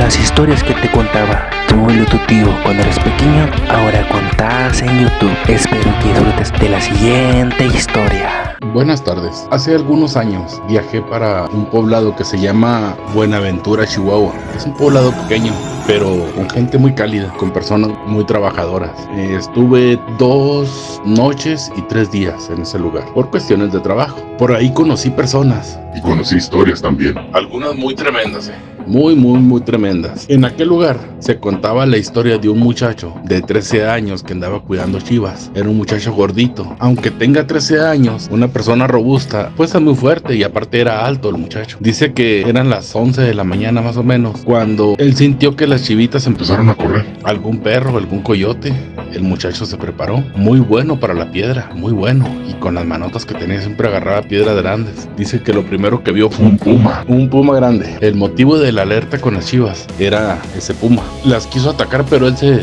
Las historias que te contaba tu abuelo o tu tío cuando eres pequeño, ahora contadas en YouTube. Espero que disfrutes de la siguiente historia. Buenas tardes. Hace algunos años viajé para un poblado que se llama Buenaventura, Chihuahua. Es un poblado pequeño, pero con gente muy cálida, con personas muy trabajadoras. Estuve 2 noches y 3 días en ese lugar, por cuestiones de trabajo. Por ahí conocí personas. Y conocí historias también. Algunas muy tremendas, muy tremendas. En aquel lugar se contaba la historia de un muchacho de 13 años que andaba cuidando chivas. Era un muchacho gordito. Aunque tenga 13 años, una persona robusta, pues es muy fuerte y aparte era alto el muchacho. Dice que eran las 11 de la mañana más o menos cuando él sintió que las chivitas empezaron a correr. Algún perro, algún coyote. El muchacho se preparó. Muy bueno para la piedra, muy bueno. Y con las manotas que tenía siempre agarraba piedras grandes. Dice que lo primero que vio fue un puma. Un puma grande. El motivo de la alerta con las chivas era ese puma. Las quiso atacar, pero él se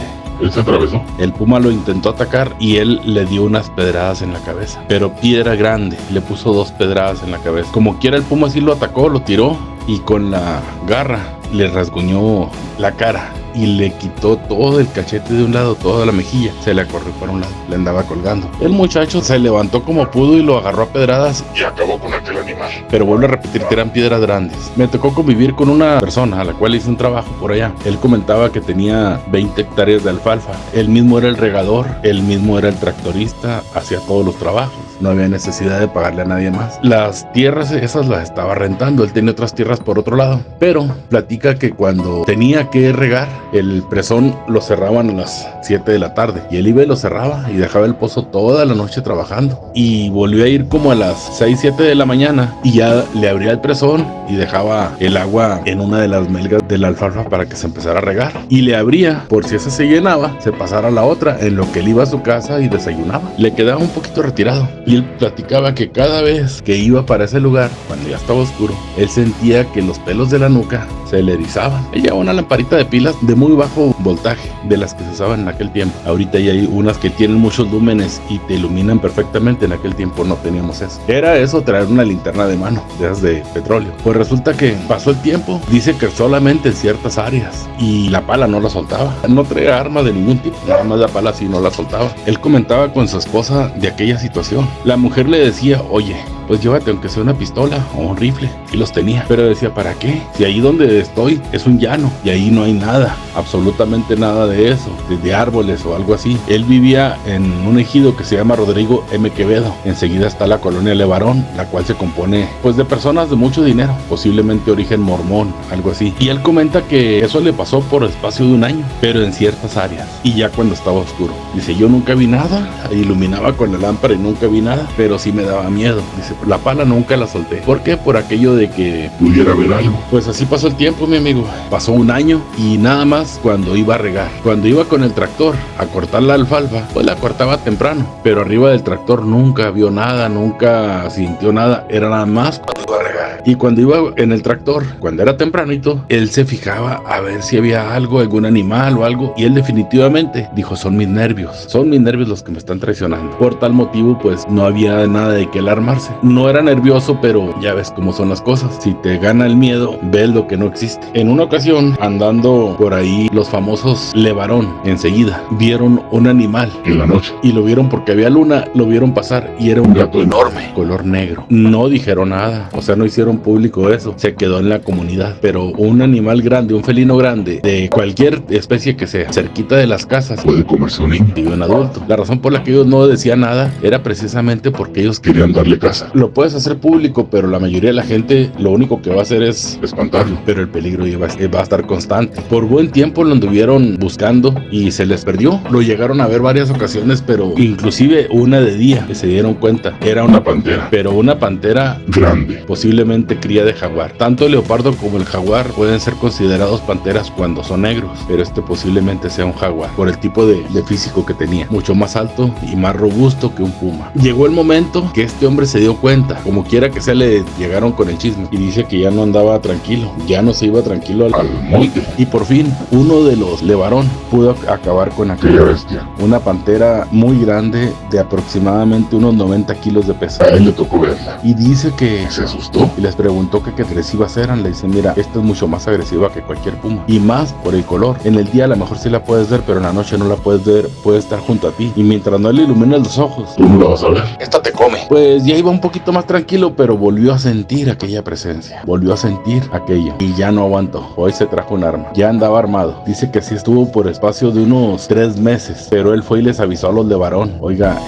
atravesó. El puma lo intentó atacar y él le dio unas pedradas en la cabeza. Pero piedra grande. Le puso 2 pedradas en la cabeza. Como quiera, el puma sí lo atacó, lo tiró y con la garra le rasguñó la cara y le quitó todo el cachete de un lado, toda la mejilla. Se le corrió para un lado, le andaba colgando. El muchacho se levantó como pudo y lo agarró a pedradas y acabó con aquel animal. Pero vuelvo a repetir que eran piedras grandes. Me tocó convivir con una persona a la cual hice un trabajo por allá. Él comentaba que tenía 20 hectáreas de alfalfa. Él mismo era el regador, él mismo era el tractorista, hacía todos los trabajos. No había necesidad de pagarle a nadie más. Las tierras esas las estaba rentando. Él tenía otras tierras por otro lado. Pero platica que cuando tenía que regar, el presón lo cerraban a las 7 de la tarde. Y él iba y lo cerraba y dejaba el pozo toda la noche trabajando. Y volvió a ir como a las 6, 7 de la mañana y ya le abría el presón y dejaba el agua en una de las melgas de la alfalfa para que se empezara a regar. Y le abría por si esa se llenaba, se pasara a la otra, en lo que él iba a su casa y desayunaba. Le quedaba un poquito retirado. Y él platicaba que cada vez que iba para ese lugar, cuando ya estaba oscuro, él sentía que los pelos de la nuca se le erizaban. Él llevaba una lamparita de pilas de muy bajo voltaje, de las que se usaban en aquel tiempo. Ahorita ya hay unas que tienen muchos lúmenes y te iluminan perfectamente. En aquel tiempo no teníamos eso. Era eso, traer una linterna de mano, de esas de petróleo. Pues resulta que pasó el tiempo, dice que solamente en ciertas áreas, y la pala no la soltaba. No traía arma de ningún tipo, nada más la pala sí no la soltaba. Él comentaba con su esposa de aquella situación. La mujer le decía, oye, pues llévate aunque sea una pistola o un rifle. Y los tenía, pero decía, ¿para qué? Si ahí donde estoy es un llano y ahí no hay nada, absolutamente nada de eso, de árboles o algo así. Él vivía en un ejido que se llama Rodrigo M. Quevedo. Enseguida está la colonia Levarón, la cual se compone pues de personas de mucho dinero, posiblemente origen mormón, algo así. Y él comenta que eso le pasó por espacio de un año, pero en ciertas áreas y ya cuando estaba oscuro. Dice, yo nunca vi nada, iluminaba con la lámpara y nunca vi nada, pero sí me daba miedo. Dice, la pala nunca la solté. ¿Por qué? Por aquello de que pudiera ver algo. Pues así pasó el tiempo, mi amigo. Pasó un año y nada más cuando iba a regar. Cuando iba con el tractor a cortar la alfalfa, pues la cortaba temprano. Pero arriba del tractor nunca vio nada, nunca sintió nada. Era nada más cuando iba a regar. Y cuando iba en el tractor, cuando era tempranito, él se fijaba a ver si había algo, algún animal o algo. Y él definitivamente dijo, son mis nervios los que me están traicionando. Por tal motivo, pues no había nada de qué alarmarse. No era nervioso, pero ya ves cómo son las cosas. Si te gana el miedo, ves lo que no existe. En una ocasión, andando por ahí, los famosos Levarón, enseguida vieron un animal en la noche. Y lo vieron porque había luna, lo vieron pasar y era un gato enorme, color negro. No dijeron nada, o sea, no hicieron público eso. Se quedó en la comunidad. Pero un animal grande, un felino grande, de cualquier especie que sea, cerquita de las casas, puede comerse un niño y un adulto. La razón por la que ellos no decían nada era precisamente porque ellos querían darle caza. Lo puedes hacer público, pero la mayoría de la gente lo único que va a hacer es espantarlo. Pero el peligro va a estar constante. Por buen tiempo lo anduvieron buscando y se les perdió. Lo llegaron a ver varias ocasiones, pero inclusive una de día que se dieron cuenta. Era una pantera. Pero una pantera grande. Posiblemente cría de jaguar. Tanto el leopardo como el jaguar pueden ser considerados panteras cuando son negros, pero este posiblemente sea un jaguar por el tipo de físico que tenía. Mucho más alto y más robusto que un puma. Llegó el momento que este hombre se dio cuenta. Como quiera que sea, le llegaron con el chisme y dice que ya no andaba tranquilo, ya no se iba tranquilo al monte. Y por fin uno de los Levarón pudo acabar con aquella bestia. Una pantera muy grande de aproximadamente unos 90 kilos de peso. A él le tocó verla y dice que se asustó y le les preguntó que qué agresivas eran. Le dicen, mira, esta es mucho más agresiva que cualquier puma, y más por el color. En el día a lo mejor sí la puedes ver, pero en la noche no la puedes ver, puede estar junto a ti, y mientras no le ilumines los ojos, Tú no la vas a ver. esta te come. Pues ya iba un poquito más tranquilo, pero volvió a sentir aquella presencia, volvió a sentir aquello, y ya no aguantó. Hoy se trajo un arma, ya andaba armado. Dice que sí estuvo por espacio de unos 3 meses, pero él fue y les avisó a los de varón, oiga,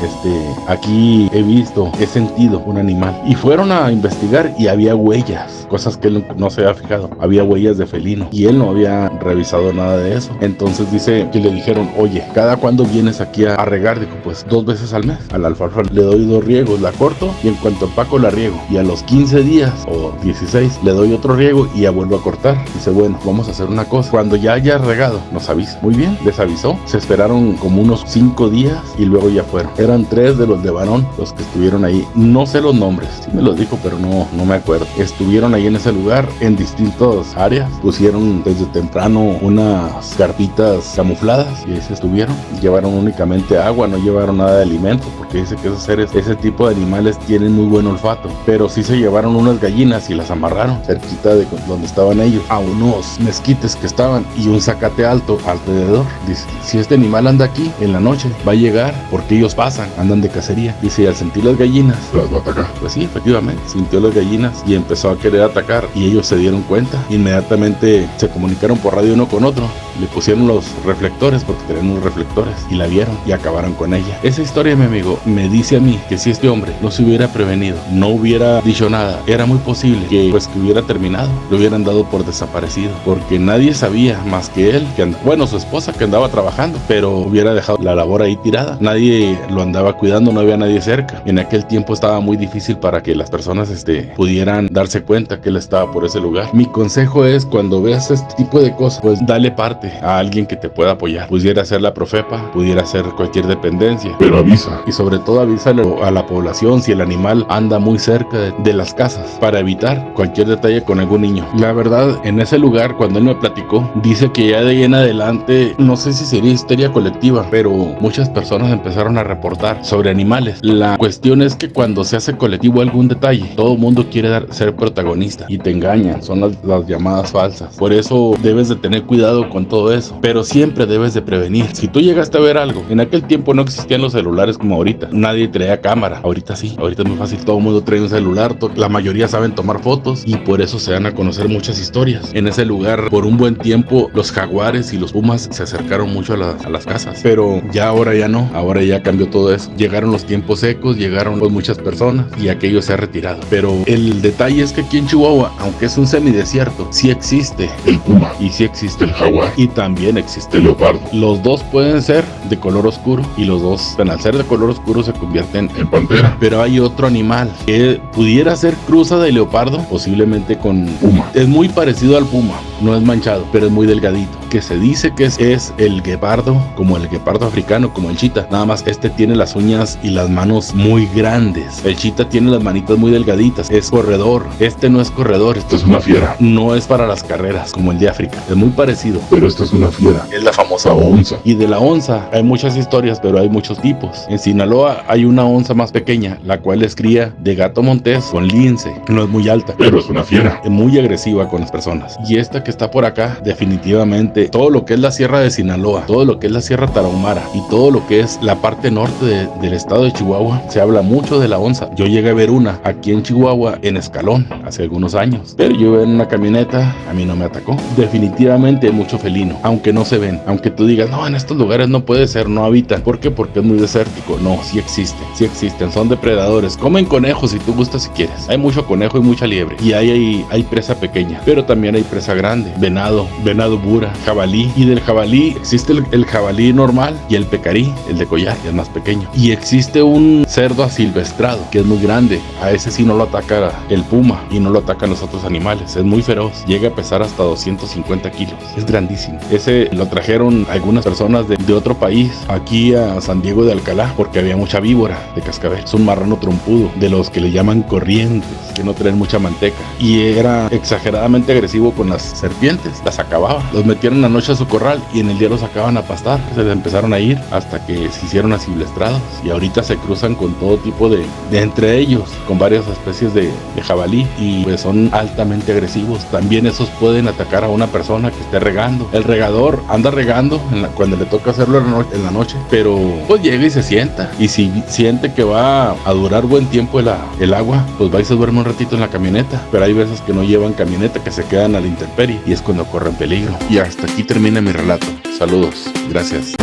aquí he visto, he sentido un animal. Y fueron a investigar y había huellas, cosas que él no se había fijado. Había huellas de felino y él no había revisado nada de eso. Entonces dice que le dijeron, oye, ¿cada cuándo vienes aquí a regar? Dijo, pues 2 veces al mes. A la alfalfa le doy 2 riegos, la corto y en cuanto empaco la riego. Y a los 15 días o 16 le doy otro riego y ya vuelvo a cortar. Dice, bueno, vamos a hacer una cosa. Cuando ya haya regado, nos avisa. Muy bien, les avisó. Se esperaron como unos 5 días y luego ya fueron. Eran 3 de los de varón los que estuvieron ahí. No sé los nombres, sí me los dijo, pero no me acuerdo. Estuvieron ahí en ese lugar en distintas áreas. Pusieron desde temprano unas carpitas camufladas y ahí se estuvieron. Llevaron únicamente agua, no llevaron nada de alimento, porque dice que esos seres, ese tipo de animales tienen muy buen olfato. Pero sí se llevaron unas gallinas y las amarraron cerquita de donde estaban ellos, a unos mezquites que estaban y un zacate alto alrededor. Dice, si este animal anda aquí en la noche, va a llegar porque ellos pasan, andan de cacería. Dice, y al sentir las gallinas, Las va a atacar. pues sí, efectivamente, sintió las gallinas y empezó a querer atacar, y ellos se dieron cuenta. Inmediatamente se comunicaron por radio uno con otro, le pusieron los reflectores, porque tenían unos reflectores, y la vieron y acabaron con ella. Esa historia, mi amigo, me dice a mí que si este hombre no se hubiera prevenido, no hubiera dicho nada, era muy posible que hubiera terminado, lo hubieran dado por desaparecido, porque nadie sabía más que él, bueno, su esposa, que andaba trabajando, pero hubiera dejado la labor ahí tirada. Nadie lo andaba cuidando, no había nadie cerca. En aquel tiempo estaba muy difícil para que las personas pudieran darse cuenta que él estaba por ese lugar. Mi consejo es, cuando veas este tipo de cosas, pues dale parte a alguien que te pueda apoyar. Pudiera ser la Profepa, pudiera ser cualquier dependencia, Pero avisa. y sobre todo avísale a la población si el animal anda muy cerca de las casas, para evitar cualquier detalle con algún niño. La verdad, en ese lugar, cuando él me platicó, dice que ya de ahí en adelante, no sé si sería histeria colectiva, pero muchas personas empezaron a reportar sobre animales. La cuestión es que cuando se hace colectivo algún detalle, todo el mundo quiere ser protagonista y te engañan, son las llamadas falsas. Por eso debes de tener cuidado con todo eso, pero siempre debes de prevenir. Si tú llegaste a ver algo, en aquel tiempo no existían los celulares como ahorita, nadie traía cámara. Ahorita sí, ahorita es muy fácil, todo el mundo trae un celular, la mayoría saben tomar fotos, y por eso se dan a conocer muchas historias. En ese lugar, por un buen tiempo, los jaguares y los pumas se acercaron mucho a las casas, pero ya ahora ya no, ahora ya cambió todo eso. Llegaron los tiempos secos, llegaron pues muchas personas y aquello se ha retirado. Pero el detalle es que aquí en Chihuahua, aunque es un semidesierto, sí existe El puma. y sí existe El jaguar. y también existe El leopardo. los dos pueden ser de color oscuro, y los dos, al ser de color oscuro, se convierten En pantera. pero hay otro animal que pudiera ser cruza de leopardo, posiblemente con Puma. es muy parecido al puma, no es manchado, pero es muy delgadito, que se dice que es el guepardo, como el guepardo africano, como el chita, nada más tiene las uñas y las manos muy grandes. El chita tiene las manitas muy delgaditas, es corredor. No es corredor, Esta es una fiera. no es para las carreras como el de África, es muy parecido. Pero esta es una fiera. Es la famosa La onza. y de la onza hay muchas historias, pero hay muchos tipos. En Sinaloa hay una onza más pequeña, la cual es cría de gato montés con lince. No es muy alta, Pero es una fiera. es muy agresiva con las personas. Y esta que está por acá, definitivamente, todo lo que es la Sierra de Sinaloa, todo lo que es la Sierra Tarahumara y todo lo que es la parte norte del estado de Chihuahua, se habla mucho de la onza. Yo llegué a ver una aquí en Chihuahua, en Escalón, hace algunos años, pero yo iba en una camioneta, a mí no me atacó. Definitivamente hay mucho felino, aunque no se ven, aunque tú digas, no, en estos lugares no puede ser, no habitan. ¿Por qué? Porque es muy desértico. No, sí existen, son depredadores, comen conejos si tú gustas, si quieres. Hay mucho conejo y mucha liebre, y hay presa pequeña, pero también hay presa grande, venado bura, jabalí, y del jabalí existe el jabalí normal y el pecarí, el de collar, que es más pequeño, y existe un cerdo asilvestrado que es muy grande. A ese sí no lo ataca el puma y no lo atacan los otros animales, es muy feroz, llega a pesar hasta 250 kilos, es grandísimo. Ese lo trajeron algunas personas de otro país aquí a San Diego de Alcalá, porque había mucha víbora de cascabel. Es un marrano trompudo, de los que le llaman corrientes, que no traen mucha manteca, y era exageradamente agresivo con las serpientes, las acababa. Los metían salían en la noche a su corral y en el día los sacaban a pastar. Se les empezaron a ir hasta que se hicieron asilvestrados y ahorita se cruzan con todo tipo de entre ellos, con varias especies de jabalí, y pues son altamente agresivos. También esos pueden atacar a una persona que esté regando. El regador anda regando cuando le toca hacerlo en la noche, pero pues llega y se sienta, y si siente que va a durar buen tiempo el agua, pues va y se duerme un ratito en la camioneta. Pero hay veces que no llevan camioneta, que se quedan a la intemperie, y es cuando corren peligro. Y hasta aquí termina mi relato. Saludos, gracias.